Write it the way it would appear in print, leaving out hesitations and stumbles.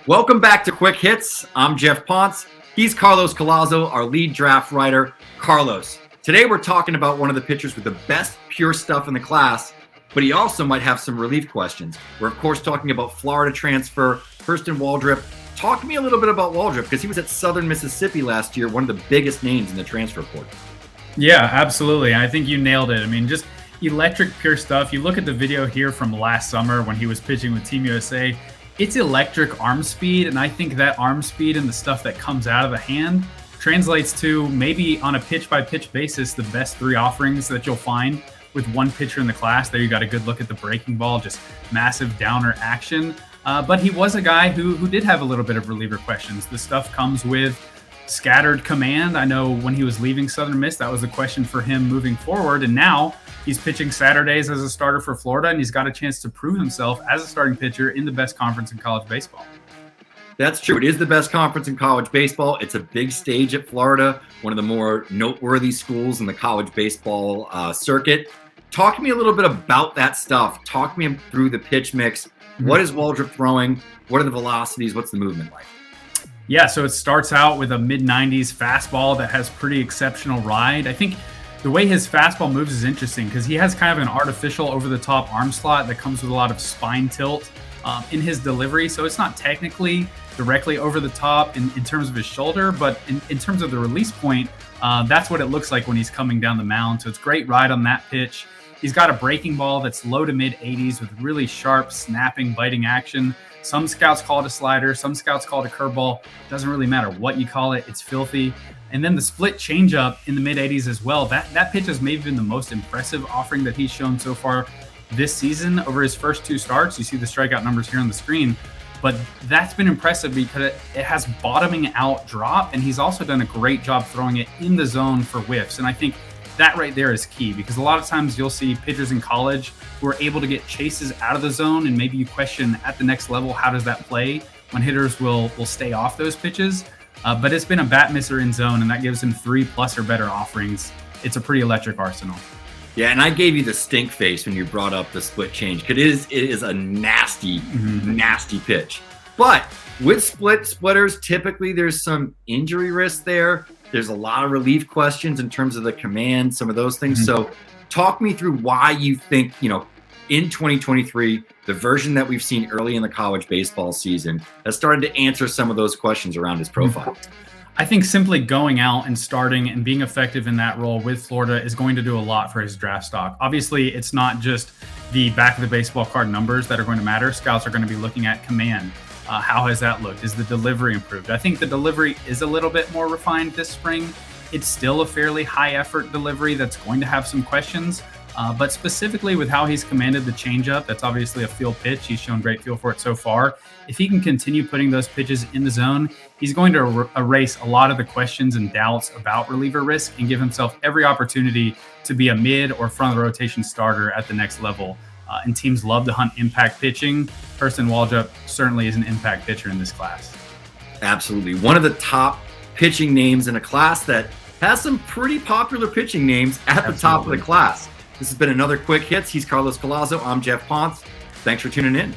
Welcome back to Quick Hits. I'm Jeff Ponce. He's Carlos Collazo, our lead draft writer. Carlos, today we're talking about one of the pitchers with the best pure stuff in the class, but he also might have some relief questions. We're, of course, talking about Florida transfer, Hurston Waldrep. Talk to me a little bit about Waldrep, because he was at Southern Mississippi last year, one of the biggest names in the transfer portal. Yeah, absolutely. I think you nailed it. I mean, just electric pure stuff. You look at the video here from last summer when he was pitching with Team USA. It's electric arm speed, and I think that arm speed and the stuff that comes out of the hand translates to maybe on a pitch-by-pitch basis the best three offerings that you'll find with one pitcher in the class. There you got a good look at the breaking ball, just massive downer action. But he was a guy who did have a little bit of reliever questions. The stuff comes with scattered command. I know when he was leaving Southern Miss, that was a question for him moving forward. And now he's pitching Saturdays as a starter for Florida, and he's got a chance to prove himself as a starting pitcher in the best conference in college baseball. That's true. It is the best conference in college baseball. It's a big stage at Florida, one of the more noteworthy schools in the college baseball circuit. Talk to me a little bit about that stuff. Talk me through the pitch mix. What is Waldrep throwing? What are the velocities? What's the movement like? Yeah, so it starts out with a mid-90s fastball that has pretty exceptional ride. I think the way his fastball moves is interesting because he has kind of an artificial over-the-top arm slot that comes with a lot of spine tilt in his delivery. So it's not technically directly over the top in terms of his shoulder, but in terms of the release point, that's what it looks like when he's coming down the mound. So it's great ride on that pitch. He's got a breaking ball that's low to mid 80s with really sharp, snapping, biting action. Some scouts call it a slider. Some scouts call it a curveball. Doesn't really matter what you call it. It's filthy. And then the split changeup in the mid 80s as well. That pitch has maybe been the most impressive offering that he's shown so far this season over his first two starts. You see the strikeout numbers here on the screen. But that's been impressive because it has bottoming out drop. And he's also done a great job throwing it in the zone for whiffs. And I think that right there is key because a lot of times you'll see pitchers in college who are able to get chases out of the zone, and maybe you question at the next level, how does that play when hitters will stay off those pitches? But it's been a bat misser in zone, and that gives him 3+ or better offerings. It's a pretty electric arsenal. Yeah, and I gave you the stink face when you brought up the split change because it is a nasty, nasty pitch. But with splitters, typically there's some injury risk there. There's a lot of relief questions in terms of the command, some of those things. So talk me through why you think, in 2023, the version that we've seen early in the college baseball season has started to answer some of those questions around his profile. I think simply going out and starting and being effective in that role with Florida is going to do a lot for his draft stock. Obviously, it's not just the back of the baseball card numbers that are going to matter. Scouts are going to be looking at command. How has that looked? Is the delivery improved? I think the delivery is a little bit more refined this spring. It's still a fairly high effort delivery that's going to have some questions, but specifically with how he's commanded the changeup, that's obviously a field pitch. He's shown great feel for it so far. If he can continue putting those pitches in the zone, he's going to erase a lot of the questions and doubts about reliever risk and give himself every opportunity to be a mid or front of the rotation starter at the next level. And teams love to hunt impact pitching. Hurston Waldrep certainly is an impact pitcher in this class. Absolutely. One of the top pitching names in a class that has some pretty popular pitching names at the top of the class. This has been another Quick Hits. He's Carlos Collazo. I'm Jeff Ponce. Thanks for tuning in.